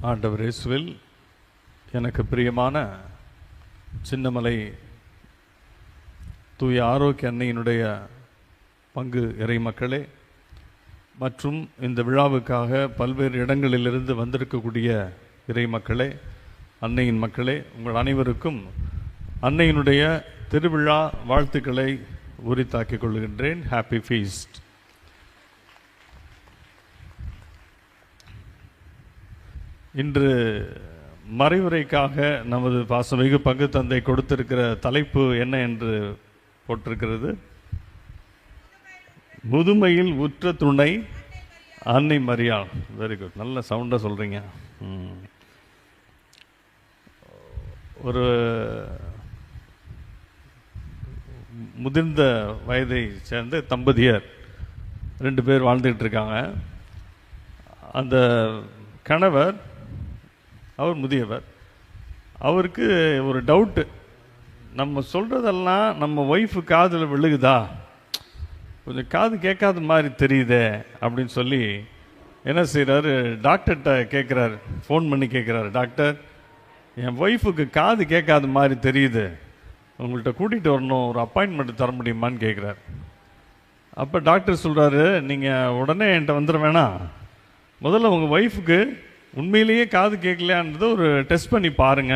ஆண்டவர் இயேசுவில் எனக்கு பிரியமான சின்னமலை தூய ஆரோக்கிய அன்னையினுடைய பங்கு இறை மக்களே மற்றும் இந்த விழாவுக்காக பல்வேறு இடங்களிலிருந்து வந்திருக்கக்கூடிய இறை மக்களே, அன்னையின் மக்களே, உங்கள் அனைவருக்கும் அன்னையினுடைய திருவிழா வாழ்த்துக்களை உரித்தாக்கிக் கொள்கின்றேன். Happy feast. இன்று மறைவுரைக்காக நமது பாசமிகு பங்கு தந்தை கொடுத்திருக்கிற தலைப்பு என்ன என்று போட்டிருக்கிறது? முதுமையில் உற்ற துணை அன்னை மரியாள். வெரி குட், நல்ல சவுண்டாக சொல்கிறீங்க. ஒரு முதிர்ந்த வயதை சேர்ந்த தம்பதியர் 2 பேர் வாழ்ந்துகிட்டு இருக்காங்க. அந்த கணவர், அவர் முதியவர், அவருக்கு ஒரு டவுட்டு, நம்ம சொல்கிறதெல்லாம் நம்ம ஒய்ஃபு காதில் விழுகுதா, கொஞ்சம் காது கேட்காத மாதிரி தெரியுதே அப்படின்னு சொல்லி என்ன செய்கிறாரு, டாக்டர்கிட்ட கேட்குறாரு, ஃபோன் பண்ணி கேட்குறாரு, டாக்டர் என் ஒய்ஃபுக்கு காது கேட்காத மாதிரி தெரியுது, உங்கள்கிட்ட கூட்டிகிட்டு வரணும், ஒரு அப்பாயின்மெண்ட் தர முடியுமான்னு கேட்குறாரு. அப்போ டாக்டர் சொல்கிறாரு, நீங்கள் உடனே என்கிட்ட வந்துட வேணாம், முதல்ல உங்கள் ஒய்ஃபுக்கு உண்மையிலேயே காது கேட்கலையான்றதை ஒரு டெஸ்ட் பண்ணி பாருங்க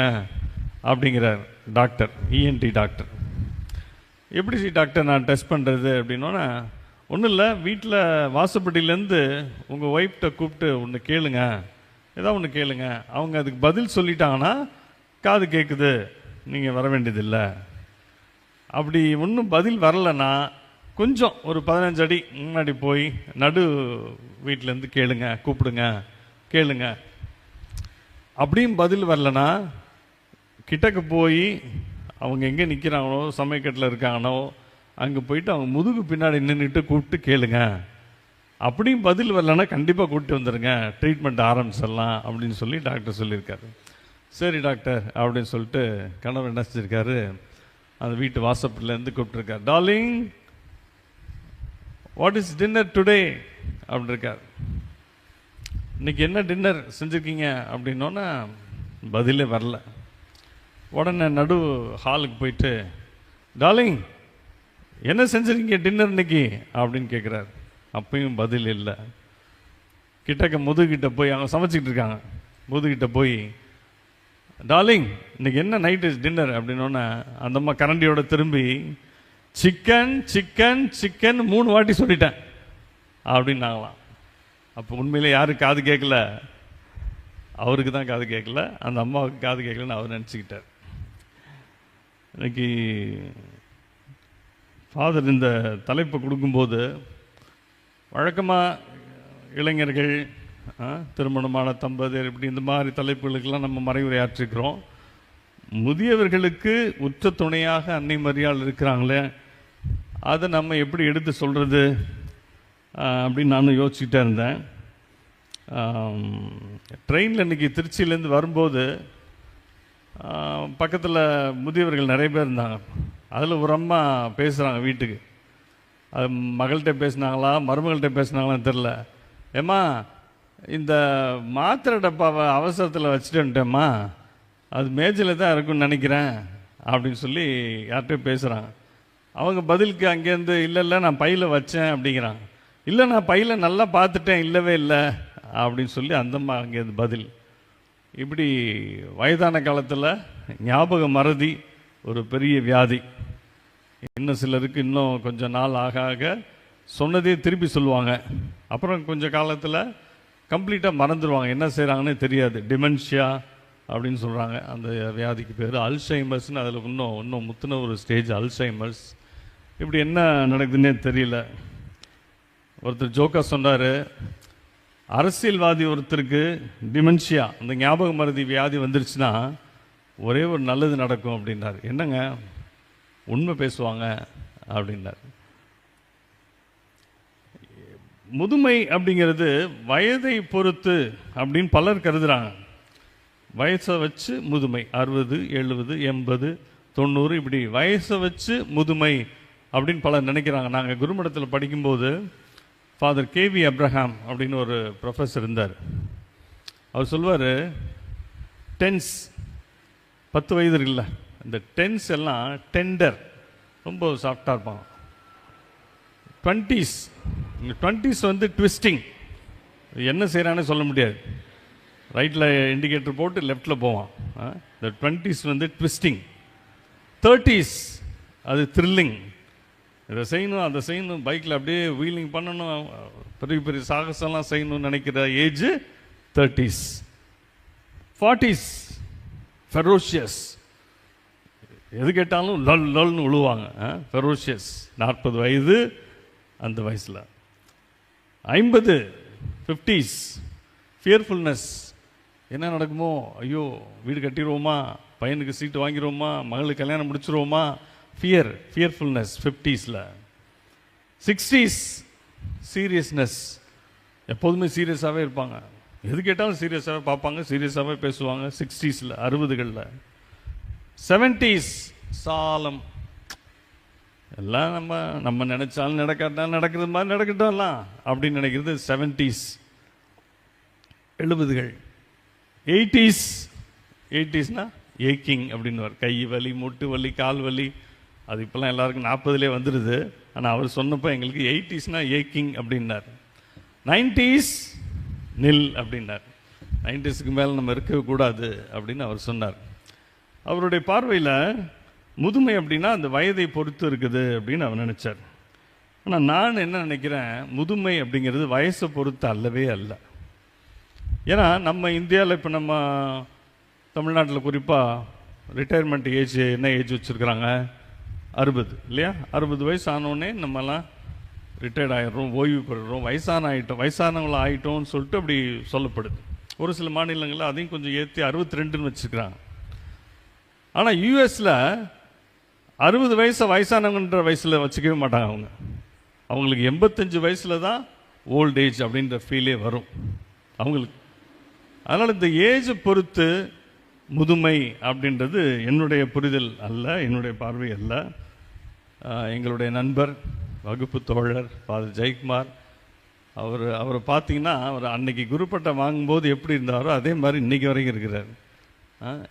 அப்படிங்கிறார் டாக்டர், இஎன்டி டாக்டர். எப்படி டாக்டர் நான் டெஸ்ட் பண்ணுறது அப்படின்னோன்னா, ஒன்றும் இல்லை, வீட்டில் வாசப்படியிலேருந்து உங்கள் ஒய்ஃப்கிட்ட கூப்பிட்டு ஒன்று கேளுங்க, ஏதாவது ஒன்று கேளுங்க, அவங்க அதுக்கு பதில் சொல்லிட்டாங்கன்னா காது கேட்குது, நீங்கள் வர வேண்டியதில்லை. அப்படி ஒன்றும் பதில் வரலைன்னா கொஞ்சம் ஒரு 15 அடி முன்னாடி போய் நடு வீட்டிலேருந்து கேளுங்க, கூப்பிடுங்க, கேளுங்க. அப்படியும் பதில் வரலனா கிட்டக்கு போய் அவங்க எங்கே நிற்கிறாங்களோ, சமயக்கட்டில் இருக்காங்களோ, அங்கே போயிட்டு அவங்க முதுகு பின்னாடி நின்றுட்டு கூப்பிட்டு கேளுங்க. அப்படியும் பதில் வரலன்னா கண்டிப்பாக கூப்பிட்டு வந்துடுங்க, ட்ரீட்மெண்ட் ஆரம்பிச்சிடலாம் அப்படின்னு சொல்லி டாக்டர் சொல்லியிருக்காரு. சரி டாக்டர் அப்படின்னு சொல்லிட்டு கணவர் என்ன செஞ்சிருக்காரு, அந்த வீட்டு வாசப்பிலேருந்து கூப்பிட்டுருக்காரு, darling what is dinner today அப்படின்னு இருக்கார். இன்றைக்கி என்ன டின்னர் செஞ்சுருக்கீங்க அப்படின்னோன்னா பதிலே வரல. உடனே நடு ஹாலுக்கு போயிட்டு, டார்லிங் என்ன செஞ்சுருக்கீங்க டின்னர் இன்னைக்கு அப்படின்னு கேட்குறாரு. அப்பயும் பதில் இல்லை. கிட்டக்க முதுகிட்ட போய், அவங்க சமைச்சிக்கிட்டு இருக்காங்க, முதுகிட்ட போய், டார்லிங் இன்னைக்கு என்ன நைட்டு டின்னர் அப்படின்னோன்னே அந்த அம்மா கரண்டியோட திரும்பி, சிக்கன் சிக்கன் சிக்கன் 3 வாட்டி சொல்லிட்டேன் அப்படின்னாங்களாம். அப்போ உண்மையிலே யாருக்கு காது கேட்கல, அவருக்கு தான் காது கேட்கல, அந்த அம்மாவுக்கு காது கேட்கலன்னு அவர் நினச்சிக்கிட்டார். இன்னைக்கு ஃபாதர் இந்த தலைப்பை கொடுக்கும்போது வழக்கமாக இளைஞர்கள், திருமணமான தம்பதியர், இப்படி இந்த மாதிரி தலைப்புகளுக்கெல்லாம் நம்ம மறைவுரையாற்றிருக்கிறோம். முதியவர்களுக்கு உற்ற துணையாக அன்னை மரியாள் இருக்கிறாங்களே, அதை நம்ம எப்படி எடுத்து சொல்கிறது அப்படின்னு நானும் யோசிச்சுக்கிட்டே இருந்தேன். ட்ரெயினில் இன்றைக்கி திருச்சியிலேருந்து வரும்போது பக்கத்தில் முதியவர்கள் நிறைய பேர் இருந்தாங்க. அதில் ஒரு அம்மா பேசுகிறாங்க வீட்டுக்கு. அது மகள்கிட்ட பேசினாங்களா மருமகள்கிட்ட பேசினாங்களான்னு தெரில. ஏம்மா இந்த மாத்திரை டப்பாவை அவசரத்தில் வச்சுட்டேன்ட்டேம்மா, அது மேஜில் தான் இருக்குன்னு நினைக்கிறேன் அப்படின்னு சொல்லி யார்கிட்டையும் பேசுகிறாங்க. அவங்க பதிலுக்கு அங்கேருந்து, இல்லை நான் பையில் வச்சேன் அப்படிங்கிறாங்க. இல்லை நான் பையில் நல்லா பார்த்துட்டேன், இல்லவே இல்லை அப்படின்னு சொல்லி அந்தம்மா அங்கேருந்து பதில். இப்படி வயதான காலத்தில் ஞாபக மறதி ஒரு பெரிய வியாதி. இன்னும் சிலருக்கு இன்னும் கொஞ்சம் நாள் ஆக ஆக சொன்னதே திருப்பி சொல்லுவாங்க, அப்புறம் கொஞ்சம் காலத்தில் கம்ப்ளீட்டாக மறந்துடுவாங்க, என்ன செய்கிறாங்கன்னே தெரியாது. டிமென்ஷியா அப்படின்னு சொல்கிறாங்க. அந்த வியாதிக்கு பேர் அல்சைமர்ஸ்னு. அதில் இன்னும் முத்தின ஒரு ஸ்டேஜ் அல்சைமர்ஸ். இப்படி என்ன நடக்குதுன்னே தெரியல. ஒருத்தர் ஜோக்கா சொன்னார், அரசியல்வாதி ஒருத்தருக்கு டிமென்ஷியா, அந்த ஞாபக மறதி வியாதி வந்துருச்சுன்னா ஒரே ஒரு நல்லது நடக்கும் அப்படின்னார். என்னங்க, உண்மை பேசுவாங்க அப்படின்னார். முதுமை அப்படிங்கிறது வயதை பொறுத்து அப்படின்னு பலர் கருதுகிறாங்க. வயசை வச்சு முதுமை, 60, 70, 80, 90, இப்படி வயசை வச்சு முதுமை அப்படின்னு பலர் நினைக்கிறாங்க. நாங்கள் குருமடத்தில் படிக்கும்போது ஃபாதர் கேவி அப்ரஹாம் அப்படின்னு ஒரு ப்ரொஃபஸர் இருந்தார். அவர் சொல்லுவார், டென்ஸ் 10 வயது இருக்குல்ல, இந்த டென்ஸ் எல்லாம் டெண்டர், ரொம்ப சாஃப்டாக இருப்பான். 20s வந்து ட்விஸ்டிங், என்ன செய்கிறான்னு சொல்ல முடியாது. ரைட்டில் இண்டிகேட்டர் போட்டு லெஃப்டில் போவான். இந்த 20s வந்து ட்விஸ்டிங். 30s அது த்ரில்லிங், இதை செய்யணும் அதை செய்யணும், பைக்கில் அப்படியே வீலிங் பண்ணணும், பெரிய பெரிய சாகசம்லாம் செய்யணும்னு நினைக்கிற ஏஜ் 30s. 40s ஃபெரோஷியஸ், எது கேட்டாலும் லல் லல்னு விழுவாங்க. ஃபெரோஷியஸ் 40 வயது அந்த வயசில். 50 50s ஃபியர்ஃபுல்னஸ், என்ன நடக்குமோ, ஐயோ வீடு கட்டிடுவோமா, பையனுக்கு சீட்டு வாங்கிடுவோமா, மகளுக்கு கல்யாணம் முடிச்சிருவோமா, ஃபியர்ஃபுல்னஸ் 50ஸ்ல. 60s சீரியஸ்னஸ், எப்போதுமே சீரியஸாகவே இருப்பாங்க, எது கேட்டாலும் சீரியஸாகவே பார்ப்பாங்க, சீரியஸாகவே பேசுவாங்க 60ஸ்ல 60களில். 70s சாலம், எல்லாம் நம்ம நினைச்சாலும் நடக்காட்டாலும் நடக்கிறது மாதிரி நடக்கட்டும்லாம் அப்படின்னு நினைக்கிறது 70s 70கள். 80sனா ஏக்கிங் அப்படின்னு, கை வலி, மூட்டு வலி, கால் வலி, அது இப்போல்லாம் எல்லாருக்கும் 40லே வந்துடுது. ஆனால் அவர் சொன்னப்போ எங்களுக்கு 80sனா ஏக்கிங் அப்படின்னார். 90s நில் அப்படின்னார். 90ஸ்க்கு மேலே நம்ம இருக்கவே கூடாது அப்படின்னு அவர் சொன்னார். அவருடைய பார்வையில் முதுமை அப்படின்னா அந்த வயதை பொறுத்து இருக்குது அப்படின்னு அவர் நினச்சார். ஆனால் நான் என்ன நினைக்கிறேன், முதுமை அப்படிங்கிறது வயசை பொறுத்து அல்லவே அல்ல. ஏன்னா நம்ம இந்தியாவில் இப்போ நம்ம தமிழ்நாட்டில் குறிப்பாக ரிட்டையர்மெண்ட் ஏஜ் என்ன ஏஜ் வச்சுருக்குறாங்க, 60 இல்லையா? 60 வயசு ஆனோடனே நம்மலாம் ரிட்டையர்ட் ஆகிடுறோம், ஓய்வு பெறுறோம், வயசானவங்கள ஆகிட்டோம்னு சொல்லிட்டு அப்படி சொல்லப்படுது. ஒரு சில மாநிலங்களில் அதையும் கொஞ்சம் ஏற்றி 62ன்னு வச்சுருக்கிறாங்க. ஆனால் யூஎஸில் 60 வயசை வயசானவங்கன்ற வயசில் வச்சுக்கவே மாட்டாங்க. அவங்களுக்கு 85 வயசில் தான் ஓல்ட் ஏஜ் அப்படின்ற ஃபீலே வரும் அவங்களுக்கு. அதனால் இந்த ஏஜை பொறுத்து முதுமை அப்படின்றது என்னுடைய புரிதல் அல்ல, என்னுடைய பார்வை அல்ல. எங்களுடைய நண்பர், வகுப்பு தோழர் ஃபாதர் ஜெயக்குமார், அவரை பார்த்தீங்கன்னா அவர் அன்னைக்கு குருப்பட்டம் வாங்கும்போது எப்படி இருந்தாரோ அதே மாதிரி இன்றைக்கி வரைக்கும் இருக்கிறார்.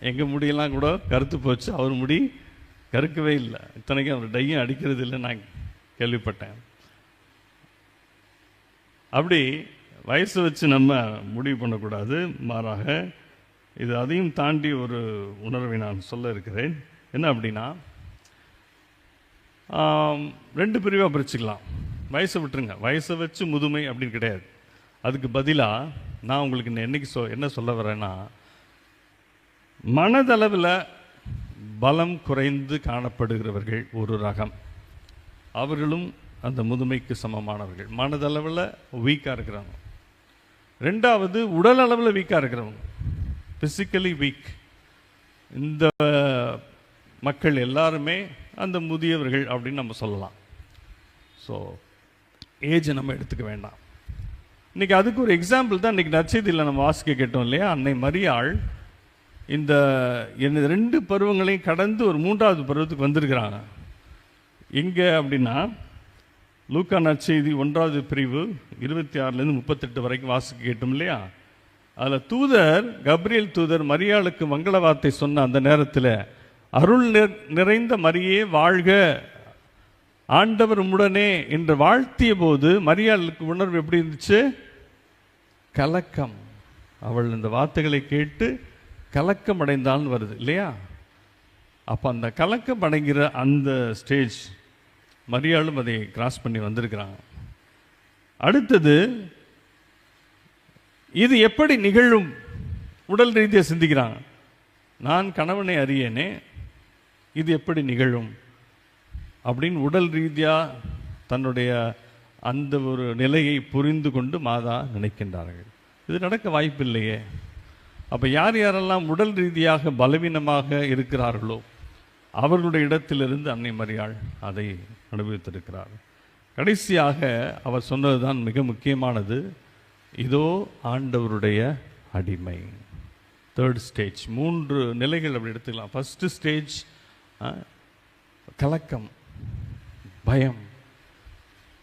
எங்கள் முடியெல்லாம் கூட கருத்து போச்சு, அவர் முடி கருக்கவே இல்லை. இத்தனைக்கும் அவர் டையும் அடிக்கிறது இல்லை நான் கேள்விப்பட்டேன். அப்படி வயசை வச்சு நம்ம முடிவு பண்ணக்கூடாது, மாறாக இது அதையும் தாண்டி ஒரு உணர்வை நான் சொல்ல இருக்கிறேன். என்ன அப்படின்னா, 2 பிரிவாக பிரிச்சுக்கலாம். வயசை விட்டுருங்க, வயசை வச்சு முதுமை அப்படின்னு கிடையாது. அதுக்கு பதிலாக நான் உங்களுக்கு என்னைக்கு என்ன சொல்ல வரேன்னா, மனதளவில் பலம் குறைந்து காணப்படுகிறவர்கள் ஒரு ரகம், அவர்களும் அந்த முதுமைக்கு சமமானவர்கள். மனதளவில் வீக்காக இருக்கிறவங்க. 2வது உடல் அளவில் வீக்காக இருக்கிறவங்க, ஃபிசிக்கலி வீக். இந்த மக்கள் எல்லாருமே அந்த முதியவர்கள் அப்படின்னு நம்ம சொல்லலாம். ஸோ ஏஜை நம்ம எடுத்துக்க வேண்டாம். இன்றைக்கி அதுக்கு ஒரு எக்ஸாம்பிள் தான் இன்றைக்கி நற்செய்தியில் நம்ம வாசிக்க கேட்டோம் இல்லையா? அன்னை மரியாள் இந்த 2 பருவங்களையும் கடந்து ஒரு 3வது பருவத்துக்கு வந்திருக்கிறாங்க. எங்கே அப்படின்னா, லூக்கா நற்செய்தி 1வது பிரிவு 26லேருந்து 38 வரைக்கும் வாசிக்க கேட்டோம் இல்லையா? அதில் தூதர், கப்ரியேல் தூதர் மரியாளுக்கு மங்கள வார்த்தை சொன்ன அந்த நேரத்தில், அருள் நிறைந்த மரியே வாழ்க, ஆண்டவர் உம்முடனே என்று வாழ்த்திய போது மரியாளுக்கு உணர்வு எப்படி இருந்துச்சு? கலக்கம். அவள் இந்த வார்த்தைகளை கேட்டு கலக்கம் அடைந்தான்னு வருது இல்லையா? அப்போ அந்த கலக்கம் அடைங்கிற அந்த ஸ்டேஜ் மரியாளும் அதை கிராஸ் பண்ணி வந்திருக்கிறாங்க. அடுத்தது, இது எப்படி நிகழும்? உடல் ரீதியாக சிந்திக்கிறாங்க. நான் கணவனை அறியேனே, இது எப்படி நிகழும் அப்படின்னு உடல் ரீதியாக தன்னுடைய அந்த ஒரு நிலையை புரிந்து கொண்டு மாதா நினைக்கின்றார்கள். இது நடக்க வாய்ப்பில்லையே. அப்போ யார் யாரெல்லாம் உடல் ரீதியாக பலவீனமாக இருக்கிறார்களோ அவர்களுடைய இடத்திலிருந்து அன்னை மரியாள் அதை அனுபவித்திருக்கிறார். கடைசியாக அவர் சொன்னது தான் மிக முக்கியமானது. இதோ ஆண்டவருடைய அடிமை. 3rd stage. 3 நிலைகள் அப்படி எடுத்துக்கலாம். ஃபஸ்ட்டு ஸ்டேஜ் கலக்கம், பயம்.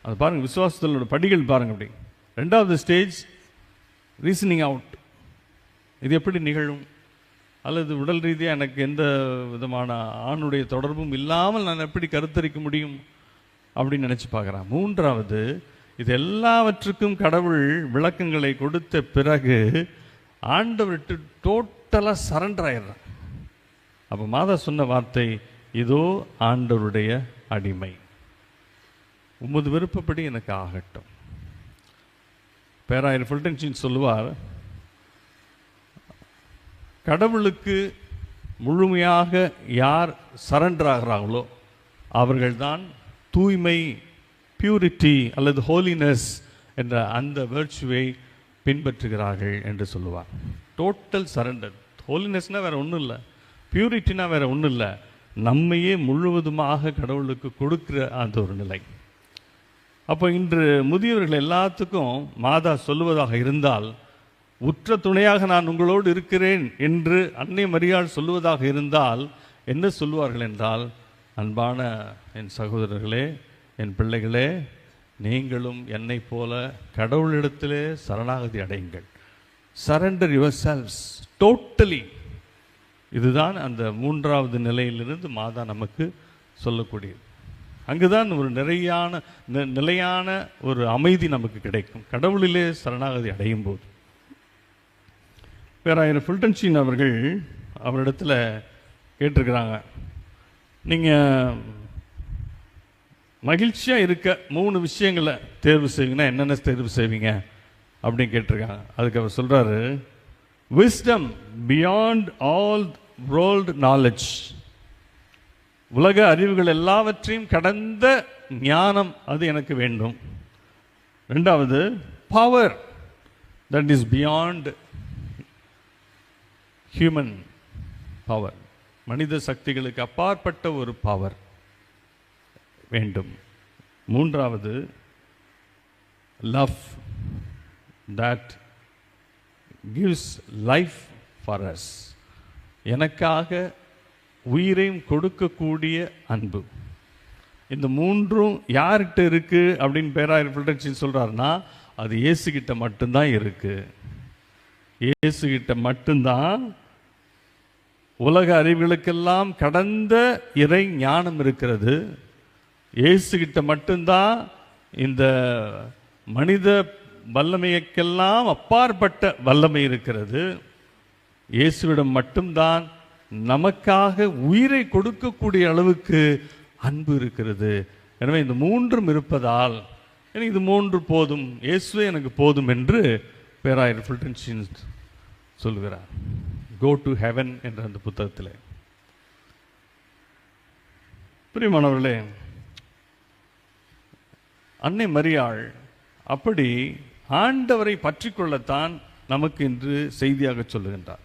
அது பாருங்கள், விசுவாசத்தோட படிகள் பாருங்கள் அப்படி. 2வது ஸ்டேஜ் ரீசனிங் அவுட், இது எப்படி நிகழும்? அல்லது உடல் ரீதியாக எனக்கு எந்த விதமான ஆணுடைய தொடர்பும் இல்லாமல் நான் எப்படி கருத்தரிக்க முடியும் அப்படின்னு நினச்சி பார்க்குறான். மூன்றாவது, இது எல்லாவற்றுக்கும் கடவுள் விளக்கங்களை கொடுத்த பிறகு ஆண்டவர்கிட்ட டோட்டலாக சரண்டர் ஆயிடுறான். அப்போ மாதா சொன்ன வார்த்தை, இதோ ஆண்டவருடைய அடிமை, உமது விருப்பப்படி எனக்கு ஆகட்டும். பேராயர் ஃபுல்டன்ஷின் சொல்லுவார், கடவுளுக்கு முழுமையாக யார் சரண்டர் ஆகிறாங்களோ அவர்கள்தான் தூய்மை, பியூரிட்டி அல்லது ஹோலினஸ் என்ற அந்த வேர்ச்சுவை பின்பற்றுகிறார்கள் என்று சொல்லுவார். Total surrender. ஹோலினஸ்னால் வேறு ஒன்றும் இல்லை, பியூரிட்டினா வேறு ஒன்றும் இல்லை, நம்மையே முழுவதுமாக கடவுளுக்கு கொடுக்குற அந்த ஒரு நிலை. அப்போ இன்று முதியவர்கள் எல்லாத்துக்கும் மாதா சொல்லுவதாக இருந்தால், உற்ற துணையாக நான் உங்களோடு இருக்கிறேன் என்று அன்னை மரியாள் சொல்லுவதாக இருந்தால் என்ன சொல்லுவார்கள் என்றால், அன்பான என் சகோதரர்களே, என் பிள்ளைகளே, நீங்களும் என்னை போல கடவுளிடத்திலே சரணாகதி அடையுங்கள். Surrender your selves totally. இதுதான் அந்த மூன்றாவது நிலையிலிருந்து மாதா நமக்கு சொல்லக்கூடியது. அங்குதான் ஒரு நிலையான ஒரு அமைதி நமக்கு கிடைக்கும், கடவுளிலே சரணாகதி அடையும் போது. பேராயர் ஃபுல்டன்ஷீன் அவர்கள் அவரிடத்தில் கேட்டிருக்கிறாங்க, நீங்கள் மகிழ்ச்சியாக இருக்க 3 விஷயங்களை தேர்வு செய்வீங்கன்னா என்னென்ன தேர்வு செய்வீங்க அப்படின்னு கேட்டிருக்காங்க. அதுக்கு அவர் சொல்கிறாரு, wisdom beyond all world knowledge, உலக அறிவுகள் எல்லாவற்றையும் கடந்த ஞானம், அது எனக்கு வேண்டும். 2வது, power that is beyond human power, மனித சக்திகளுக்கு அப்பாற்பட்ட ஒரு பவர் வேண்டும். 3வது, love that gives life for us, எனக்காக உயிரையும் கொடுக்கக்கூடிய அன்பு. இந்த 3ம் யார்கிட்ட இருக்குது அப்படின்னு பேராயர் ஃபுல்டன்ஷீன் சொல்கிறாருன்னா, அது இயேசுகிட்ட மட்டும்தான் இருக்குது. இயேசுகிட்ட மட்டும்தான் உலக அறிவுகளுக்கெல்லாம் கடந்த இறை ஞானம் இருக்கிறது. இயேசுகிட்ட மட்டும்தான் இந்த மனித வல்லமைக்கெல்லாம் அப்பாற்பட்ட வல்லமை இருக்கிறது. இயேசுவிடம் மட்டும்தான் நமக்காக உயிரை கொடுக்கக்கூடிய அளவுக்கு அன்பு இருக்கிறது. எனவே இந்த 3ம் இருப்பதால் எனக்கு இது 3 போதும், இயேசுவே எனக்கு போதும் என்று பேராயர் ஃபுல்டன்ஷீன் சொல்கிறார். கோ டு ஹெவன் என்ற அந்த புத்தகத்தில். பிரியமானவர்களே, அன்னை மரியாள் அப்படி ஆண்டவரை பற்றி கொள்ளத்தான் நமக்கு இன்று செய்தியாக சொல்லுகின்றார்.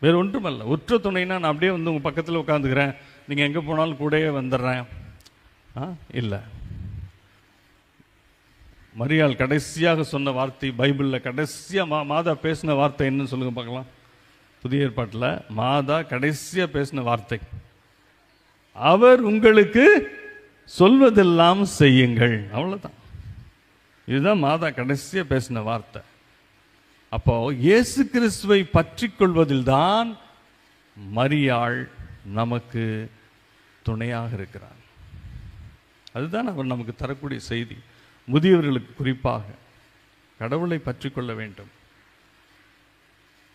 வேறு ஒன்றுமல்ல. உற்ற துணைனா நான் அப்படியே வந்து உங்கள் பக்கத்தில் உட்காந்துக்கிறேன், நீங்கள் எங்கே போனாலும் கூடவே வந்துடுறேன் இல்லை. மரியாள் கடைசியாக சொன்ன வார்த்தை, பைபிளில் கடைசியாக மாதா பேசின வார்த்தை என்னன்னு சொல்லுங்க பார்க்கலாம். புதிய ஏற்பாட்டில் மாதா கடைசியாக பேசின வார்த்தை, அவர் உங்களுக்கு சொல்வதெல்லாம் செய்யுங்கள். அவ்வளோதான். இதுதான் மாதா கடைசியாக பேசின வார்த்தை. அப்போ இயேசு கிறிஸ்துவை பற்றி கொள்வதில் தான் மரியாள் நமக்கு துணையாக இருக்கிறார். அதுதான் அவர் நமக்கு தரக்கூடிய செய்தி. முதியவர்களுக்கு குறிப்பாக கடவுளை பற்றி கொள்ள வேண்டும்.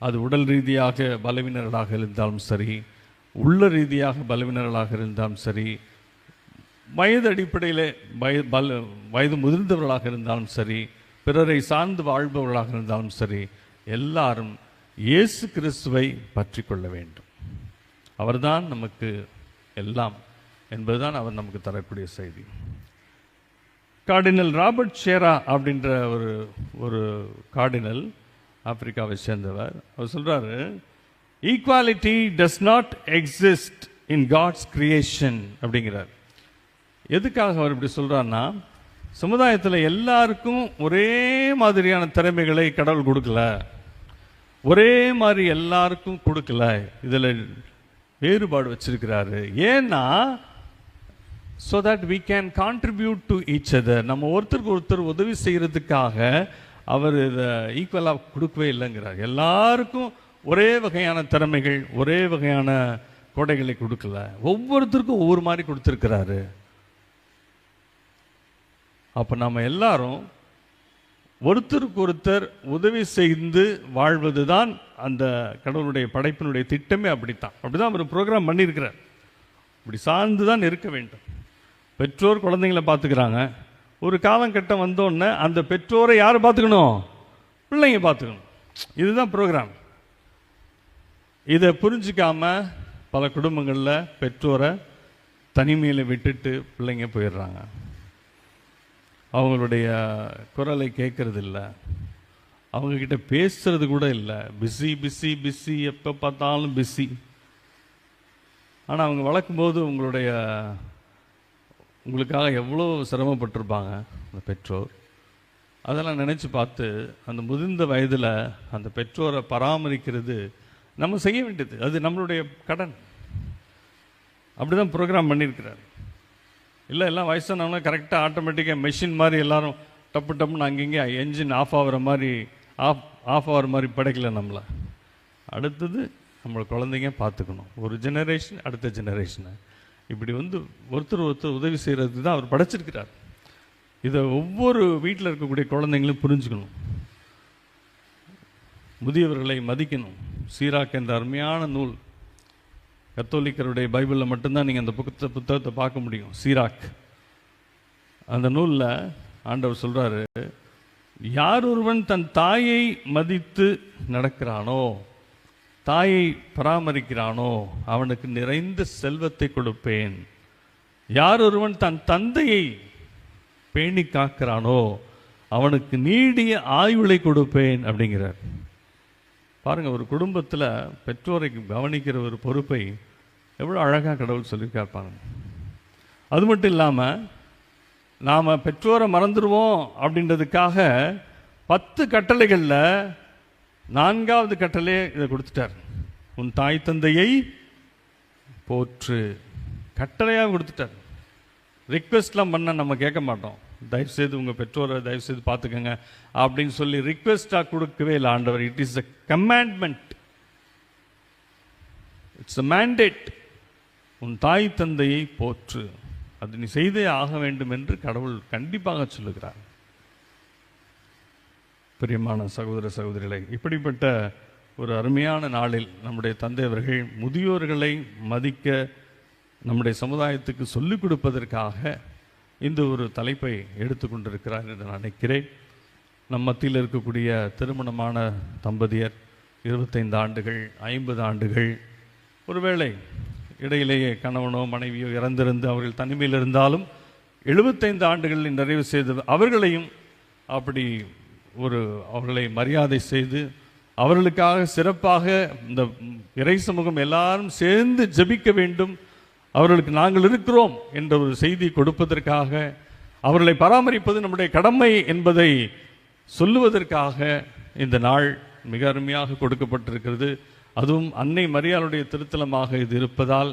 அது உடல் ரீதியாக பலவீனர்களாக இருந்தாலும் சரி, உள்ள ரீதியாக பலவீனர்களாக இருந்தாலும் சரி, வயது அடிப்படையில் வயது முதிர்ந்தவர்களாக இருந்தாலும் சரி, பிறரை சார்ந்து வாழ்பவர்களாக இருந்தாலும் சரி, எல்லாரும் இயேசு கிறிஸ்துவை பற்றி கொள்ள வேண்டும். அவர்தான் நமக்கு எல்லாம் என்பதுதான் அவர் நமக்கு தரக்கூடிய செய்தி. கார்டினல் ராபர்ட் ஷேரா அப்படின்ற ஒரு கார்டினல், ஆப்பிரிக்காவை சேர்ந்தவர், அவர் சொல்கிறாரு, equality does not exist in God's creation அப்படிங்கிறார். எதுக்காக அவர் இப்படி சொல்கிறாருன்னா, சமுதாயத்தில் எல்லாருக்கும் ஒரே மாதிரியான திறமைகளை கடவுள் கொடுக்கல, ஒரே மாதிரி எல்லாருக்கும் கொடுக்கல, இதில் வேறுபாடு வச்சிருக்கிறாரு. ஏன்னா so that we can contribute to each other, நம்ம ஒருத்தருக்கு ஒருத்தர் உதவி செய்கிறதுக்காக அவர் இதை ஈக்குவலாக கொடுக்கவே இல்லைங்கிறார். எல்லாருக்கும் ஒரே வகையான திறமைகள், ஒரே வகையான கொடைகளை கொடுக்கல, ஒவ்வொருத்தருக்கும் ஒவ்வொரு மாதிரி கொடுத்துருக்கிறாரு. அப்போ நம்ம எல்லாரும் ஒருத்தருக்கு ஒருத்தர் உதவி செய்து வாழ்வது தான் அந்த கடவுளுடைய படைப்பினுடைய திட்டமே. அப்படித்தான் அவர் ப்ரோக்ராம் பண்ணியிருக்கிறார். இப்படி சார்ந்து தான் இருக்க வேண்டும். பெற்றோர் குழந்தைங்களை பார்த்துக்கிறாங்க. ஒரு காலகட்டம் வந்தோடனே அந்த பெற்றோரை யார் பார்த்துக்கணும்? பிள்ளைங்க பார்த்துக்கணும். இதுதான் ப்ரோக்ராம். இதை புரிஞ்சிக்காம பல குடும்பங்களில் பெற்றோரை தனிமையில் விட்டுட்டு பிள்ளைங்க போயிடுறாங்க. அவங்களுடைய குரலை கேட்கறது இல்லை, அவங்கக்கிட்ட பேசுறது கூட இல்லை. பிஸி பிஸி பிஸி, எப்போ பார்த்தாலும் பிஸி. ஆனால் அவங்க வளர்க்கும்போது உங்களுக்காக எவ்வளோ சிரமப்பட்டிருப்பாங்க அந்த பெற்றோர். அதெல்லாம் நினச்சி பார்த்து அந்த முதிர்ந்த வயதில் அந்த பெற்றோரை பராமரிக்கிறது நம்ம செய்ய வேண்டியது, அது நம்மளுடைய கடன். அப்படி தான் ப்ரோக்ராம் பண்ணியிருக்கிறார். இல்லை எல்லாம் வயசானவங்க கரெக்டாக ஆட்டோமேட்டிக்காக மெஷின் மாதிரி எல்லாரும் டப்பு டப்புன்னு அங்கங்கே என்ஜின் ஆஃப் ஆகிற மாதிரி ஆஃப் ஆகிற மாதிரி படைக்கல நம்மளை. அடுத்தது நம்மளை குழந்தைங்க பார்த்துக்கணும். ஒரு ஜெனரேஷன் அடுத்த ஜெனரேஷனை இப்படி ஒருத்தர் உதவி செய்கிறதுக்கு தான் அவர் படைச்சிருக்கிறார். இதை ஒவ்வொரு வீட்டில் இருக்கக்கூடிய குழந்தைங்களும் புரிஞ்சுக்கணும். முதியவர்களை மதிக்கணும். சீராக் என்ற அருமையான நூல், கத்தோலிக்கருடைய பைபிளில் மட்டும்தான் நீங்கள் அந்த புத்தகத்தை பார்க்க முடியும். சீராக் அந்த நூலில் ஆண்டவர் சொல்கிறாரு, யார் ஒருவன் தன் தாயை மதித்து நடக்கிறானோ, தாயை பராமரிக்கிறானோ, அவனுக்கு நிறைந்த செல்வத்தை கொடுப்பேன். யார் ஒருவன் தன் தந்தையை பேணி காக்கிறானோ அவனுக்கு நீடிய ஆயுளை கொடுப்பேன் அப்படிங்கிறார். பாருங்கள், ஒரு குடும்பத்தில் பெற்றோரை கவனிக்கிற ஒரு பொறுப்பை எவ்வளோ அழகாக கடவுள் சொல்லியிருக்காருப்பாங்க. அது மட்டும் இல்லாமல் நாம் பெற்றோரை மறந்துடுவோம் அப்படின்றதுக்காக 10 கட்டளைகளில் 4வது கட்டளை இதை கொடுத்துட்டார். உன் தாய் தந்தையை போற்று. கட்டளையாக கொடுத்துட்டார். ரிக்வெஸ்ட்லாம் பண்ண நம்ம கேட்க மாட்டோம். தயவுசெய்து உங்கள் பெற்றோரை தயவுசெய்து பார்த்துக்கங்க அப்படின்னு சொல்லி ரிக்வெஸ்டாக கொடுக்கவே இல்லை ஆண்டவர். It is a commandment, it's a mandate. உன் தாய் தந்தையை போற்று, அது நீ செய்தே ஆக வேண்டும் என்று கடவுள் கண்டிப்பாக சொல்லுகிறார். பிரியமான சகோதர சகோதரிகளை, இப்படிப்பட்ட ஒரு அருமையான நாளில் நம்முடைய தந்தை அவர்கள் முதியோர்களை மதிக்க நம்முடைய சமுதாயத்துக்கு சொல்லிக் கொடுப்பதற்காக இந்த ஒரு தலைப்பை எடுத்துக்கொண்டிருக்கிறார் என்று நான் நினைக்கிறேன். நம் மத்தியில் இருக்கக்கூடிய திருமணமான தம்பதியர் 25 ஆண்டுகள் 50 ஆண்டுகள், ஒருவேளை இடையிலேயே கணவனோ மனைவியோ இறந்திருந்து அவர்கள் தனிமையில் இருந்தாலும் 75 ஆண்டுகளில் நிறைவு செய்து அவர்களையும் அப்படி அவர்களை மரியாதை செய்து அவர்களுக்காக சிறப்பாக இந்த இறை சமூகம் எல்லாரும் சேர்ந்து ஜெபிக்க வேண்டும், அவர்களுக்கு நாங்கள் இருக்கிறோம் என்ற ஒரு செய்தி கொடுப்பதற்காக, அவர்களை பராமரிப்பது நம்முடைய கடமை என்பதை சொல்லுவதற்காக இந்த நாள் மிக அருமையாக கொடுக்கப்பட்டிருக்கிறது. அதுவும் அன்னை மரியாளுடைய திருத்தலமாக இது இருப்பதால்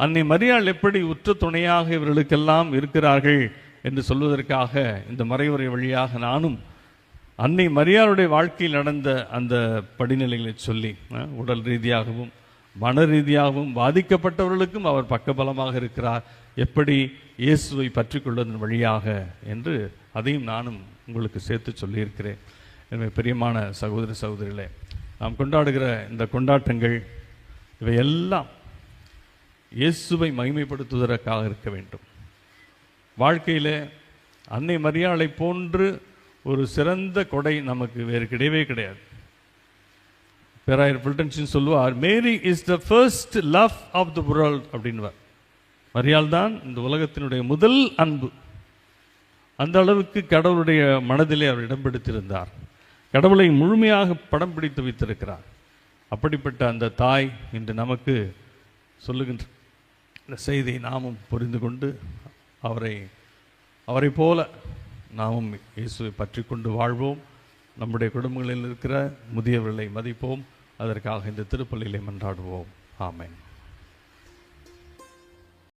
அன்னை மரியாள் எப்படி உற்ற துணையாக இவர்களுக்கெல்லாம் இருக்கிறார்கள் என்று சொல்வதற்காக இந்த மறைவுரை வழியாக நானும் அன்னை மரியாளுடைய வாழ்க்கையில் நடந்த அந்த படிநிலைகளை சொல்லி, உடல் ரீதியாகவும் மன ரீதியாகவும் பாதிக்கப்பட்டவர்களுக்கும் அவர் பக்கபலமாக இருக்கிறார், எப்படி இயேசுவை பற்றி கொள்வதன் வழியாக என்று அதையும் நானும் உங்களுக்கு சேர்த்து சொல்லியிருக்கிறேன். எனவே பிரியமான சகோதர சகோதரிகளே, நாம் கொண்டாடுகிற இந்த கொண்டாட்டங்கள் இவையெல்லாம் இயேசுவை மகிமைப்படுத்துவதற்காக இருக்க வேண்டும். வாழ்க்கையில் அன்னை மரியாளை போன்று ஒரு சிறந்த கொடை நமக்கு வேறு கிடையவே கிடையாது. பேராயர் பில்டன்ஷன் சொல்லுவார், Mary is the first love of the world அப்படின்வார். மரியாள் தான் இந்த உலகத்தினுடைய முதல் அன்பு. அந்த அளவுக்கு கடவுளுடைய மனதிலே அவர் இடம் பிடித்திருந்தார். கடவுளை முழுமையாக படம் பிடித்து வைத்திருக்கிறார். அப்படிப்பட்ட அந்த தாய் இன்று நமக்கு சொல்லுகின்ற இந்த செய்தியை நாமும் புரிந்து கொண்டு அவரை போல நாமும் இயேசுவை பற்றி கொண்டு வாழ்வோம். நம்முடைய குடும்பங்களில் இருக்கிற முதியவர்களை மதிப்போம். அதற்காக இந்த திருப்பலியிலே மன்றாடுவோம். ஆமென்.